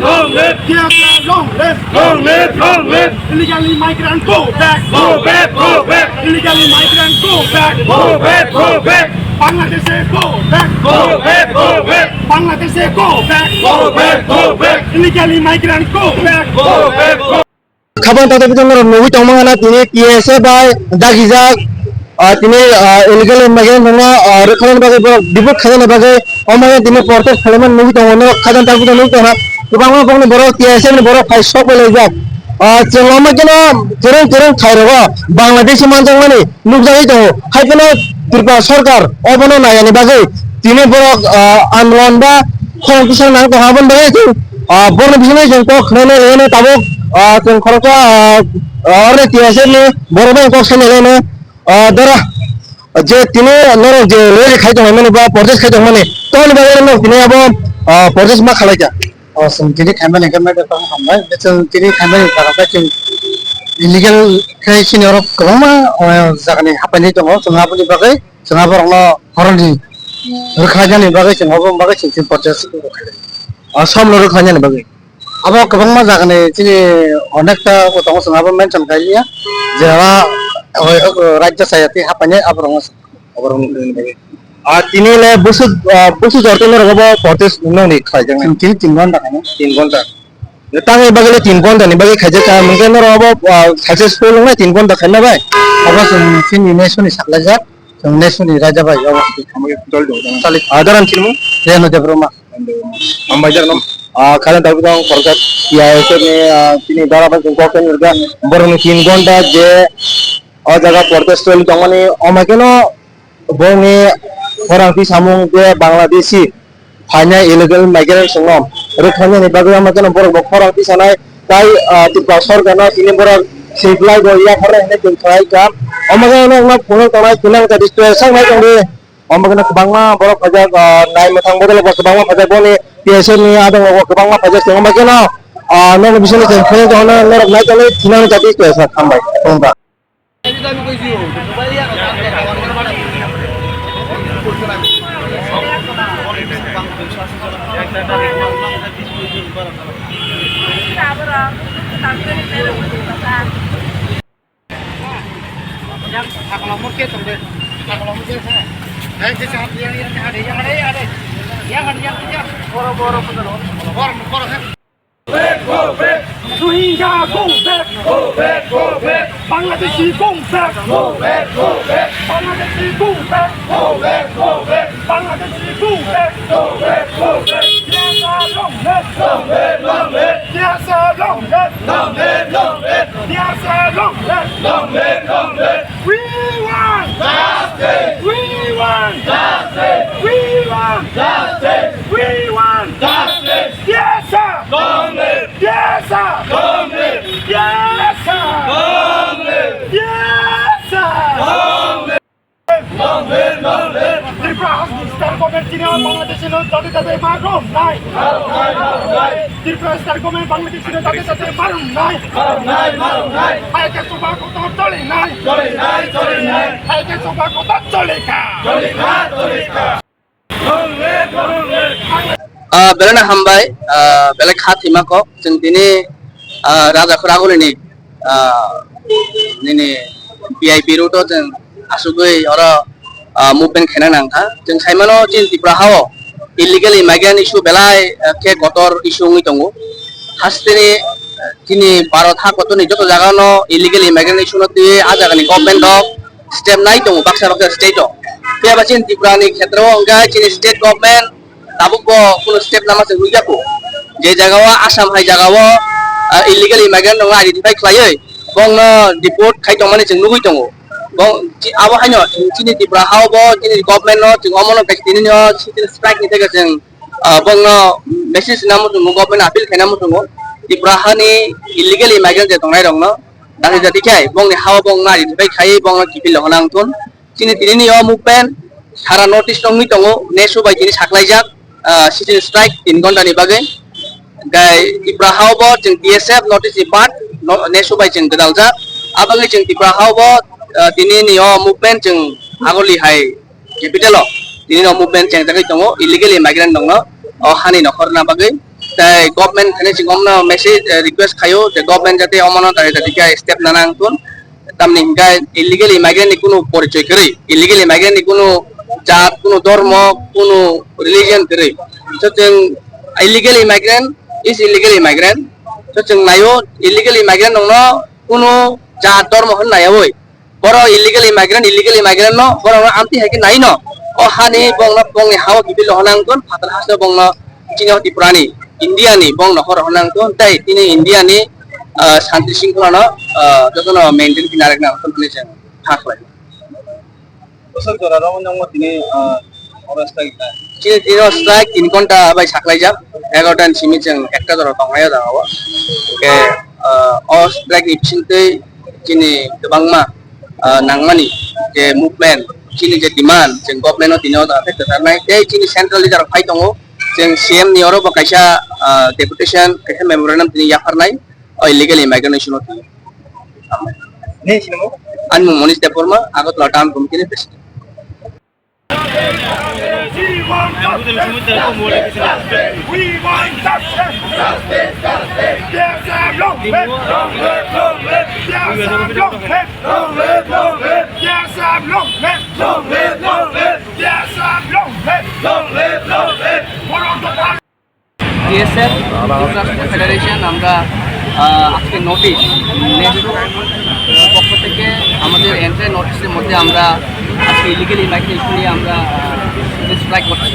long live. Biafra, long live. Long live, long live. Illegally migrant, go back. Go back, go back. Illegally migrant, go back. Go back, go back. Bangladeshe, go back. Go back, go back. Bangladeshe, go back. Go back, go back. Illegally migrant, go back. Go back, go back. Kapan tata kita nunggu tongmangana tini PSA by Dagizak tini illegal immigrant nunggu rekhalan bagai dibut khadan bagai omanya tini protest khalaman nunggu tongmangana khadan taku kita nunggu tongna kubangma bangni borok PSA ni borok fight shop lejak cengama kena tereng khairwa Bangladesh manjang mani nukjai tongo haikena Tripura Sarkar obono nayani bagai tini borok anlon ba khong kisang nang tohaban bagai tu borno bisane jengko khane ene tabok जों खरचा अरे तियासे ने बरोबर कक्सन लेने दरा जे तिने नर जे ले खाइ दं माने बा प्रोसेस खाइ दं माने तो ने बारे न तिने अब प्रोसेस मा खालायजा सम तिने खामबाने गमे त हमबाय जों तिने खामबाने ताका जों इलीगल खाइ सिनियर गोबां जागानि हापानि दङ जों हापानि बागै जों हाबरनो हरनि रोखाजानि बागै जों हाबो बागै जों प्रोसेस समल रोखाजानि बागै अब गोबां जागानि जोंनि अनेकटा गथ'खौ जोंहाबो मेनसन खालामो जेराव राज्य सायाति हापानि तिनिले बुसु जरतेनो रगबो प्रोटेस्ट नोंनि खायजों तीन घंटा तांगे बागले 3 घंटा नि बागै खायजे का मोनगोन रगबो सक्सेसफुल नङा 3 घंटा खायना बाय अब जों सिनि नेसननि साखलाजा जों नेसननि राजा बाय अवस्था खामगे दल दं सालि आदारान चिनमु रेनो देब्रमा आमबायजार नम खाना दाबी दं सरकार या ऐसे में तीन बार अपन को कौन करता बरं 3 घंटा जे और जगह प्रोटेस्ट वाली तंगने अमाकेनो बोंगे orang ti samung ke Bangladeshi hanya illegal migrant songom rekhane ni bagai amakeno borok orang ti sanai tai ti pasor kana tini borok supply go ya khare ne tin khai ka amakeno na phone tanai kinang ka distraction mai tongde amakeno bangma borok pajak nai mathang bodol bangma pajak bone PSA ni adang bangma pajak song amakeno no bisane chen phone tona norok nai tole kinang ka distraction tambai tongba Go back. Rohingya, go back. Go back, go back. Bangladeshi, go back. Go back, go back. Bangladeshi, go back. Go back, go back. Bangladeshi, go back. Go back, go back. Biafra, long live. Long live, long live. Biafra, long live. Long live, long live. Biafra, long live. Long live, long live. We want Justice. We want Justice. We want Justice. We want Justice. Yes, sir. Long live. Yes, sir. Long live. Yes, sir. Long live. Yes, sir. Long live. Long live, long live. Tripura Star Government China Bangladesh no tate marum nai. Tripura Star Government Bangladesh no tate marum nai. Marum nai. Hai ke suba ko to chole nai. Chole nai. Hai ke suba ko to chole ka. Chole ka. Long live, long live. belana hambai belak khatima ko जों दिनै राजाफोरा हलनि नैनि PIP road जों आसुगै अर movement खेना नांथा जों साइमानो जिन त्रिपुरा हाव illegal immigrant issue बेलाय के गटर इशू ङै दङ हास्तेनि तिनि भारत हा गतनि जत जागानो इलिगेल इमाइग्रेन्ट इशू नति आ जागानि गभर्नमेन्ट अफ स्टेप नाय दङ बाक्सा स्टेट बेबा जिन त्रिपुरानि क्षेत्रआव अंगा जिन स्टेट गभर्नमेन्ट ताबुको कुनु स्टेप नामा जों रुइयाखौ जे जागाव आसाम हाय जागाव इलिगेल इमाइग्रेन्ट नङा आइडेन्टिफाइ खालायै बंनो डिपोर्ट खायदं माने जों नुगै दङ bong abo hanyo chini Tripura how bo chini government no chung omono ka chini no chini strike ni tega jeng bong no message namu tu government appeal khena mu tu Tripura hani illegal immigrant je tongnai rong no dang jati khai bong ni how bong na ri bai khai bong no kipil lonang tun chini tini ni o movement sara notice tongni tongo nesu bai chini saklai jak chini strike 3 ghonta ni bagai gai Tripura how bo chung TSF notice part nesu bai chung gedal jak abagai chung Tripura how bo tini ni o movement jeng agoli hai capital o tini no movement jeng jagai tongo illegal immigrant dong no o hani nokhor na bagai তাই government খানে গমনা message request খায়ো যে government যাতে অমানো তাই তাদেরকে step না নাংতুন তামনি হিংকা illegal ইমাইগ্রেন্ট কোনো পরিচয় করে ইলিগেল ইমাইগ্রেন্ট কোনো জাত কোনো ধর্ম কোনো রিলিজিয়ন করে তো जों ইলিগেল ইমাইগ্রেন্ট ইজ ইলিগেল ইমাইগ্রেন্ট তো जों নাইও ইলিগেল ইমাইগ্রেন্ট নং কোনো জাত ধর্ম হন নাইওই বড় ইলিগেল ইমাইগ্রেন্ট ন বড় আমতি হাকি নাই ন ও হানি বংনা বংনি হাওয়া বিবিল হনাংতন ফাতাল হাসে বংনা চিনিও ত্রিপুরানি ইন্ডিয়ানি বং নহর হনাংতন তাই তিনি ইন্ডিয়ানি শান্তি শৃঙ্খলা যখন মেইনটেইন কিনারে না কোনখানে जों থাকলাই बोसोर जराराव नंगो दिनै अबस्था गैला दिनै स्ट्राइक 3 घन्टा बाय साख्लायजाब 11टा सिमि जों एकटा जरा थांनाया दाव के अ स्ट्राइक इपसिनतै दिनै गोबांमा नांमानि जे मुभमेन्ट दिनै जे डिमान्ड जों गभर्नमेन्टआव दिनाव दाथे खोथारनाय जे दिनै सेन्ट्रेल लिडार फाइ दङ जों सीएम नि अरो बकाइसा डेपुटेशन काइसा मेमोरेन्डाम दिनै याफारनाय इलिगेल इमाइग्रेशन अफ नै सिनेमा आन मनिष देवबर्मा आगतला टाउन कमिटिनि president We want justice. Justice, justice. Yes, I'm long live. Long live, long live. Yes, I'm long live. Long live, long live. Yes, I'm long live. Long live, long live. Yes, I'm long live. Long live, long live. What on the TSF international federation আমরা আজকে notice পক্ষ থেকে আমাদের entry নোটিশের মধ্যে আমরা আজকে illegal ইমাইগ্রেশন নিয়ে আমরা স্ট্রাইক করছি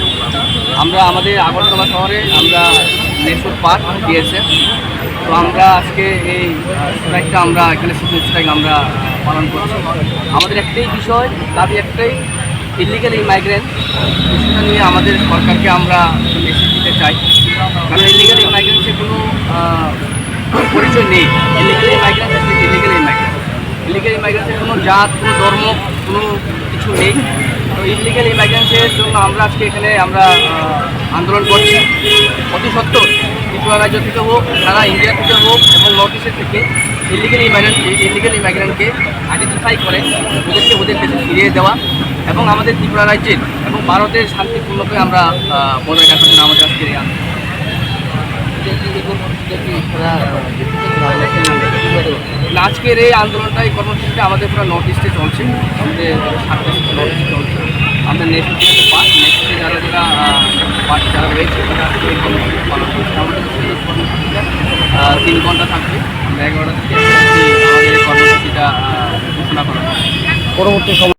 আমরা আমাদের আগরতলা শহরে আমরা নেশোর পার্ক টিএসএফ তো আমরা আজকে এই স্ট্রাইকটা আমরা এখানে সিজন স্ট্রাইক আমরা পালন করছি আমাদের একটাই বিষয় দাবি একটাই ইলিগেল ইমাইগ্রেন্ট বিষয়টা নিয়ে আমাদের সরকারকে আমরা মেসেজ দিতে চাই কারণ ইলিগেল ইমাইগ্রেন্টের কোনো পরিচয় নেই ইলিগেল ইমাইগ্রেন্টের কোনো জাত কোনো ধর্ম কোনো কিছু নেই তো ইলিগেল ইমাইগ্রেন্টের জন্য আমরা আজকে এখানে আমরা আন্দোলন করছি অতি সত্ত্বর ত্রিপুরা রাজ্য থেকে হোক সারা ইন্ডিয়া থেকে হোক এবং নর্থ ইস্টের থেকে ইলিগেল ইমাইগ্রেন্টকে আইডেন্টিফাই করে ওদেরকে ওদের দেশে ফিরিয়ে দেওয়া এবং আমাদের ত্রিপুরা রাজ্যের এবং ভারতের শান্তিপূর্ণকে আমরা বজায় রাখার জন্য আমাদের আজকে আজকের এই আন্দোলনটাই কর্মসূচিটা আমাদের পুরো নর্থ ইস্টে চলছে আমাদের 7টা নর্থ ইস্টে চলছে আমাদের নেক্সট নেক্সটে যারা পার্টি যারা রয়েছে তারা এই কর্মসূচি পালন করছে আমাদের কর্মসূচিটা 3 ঘন্টা থাকবে আমরা 11টা থেকে আমাদের এই কর্মসূচিটা ঘোষণা করা হবে পরবর্তী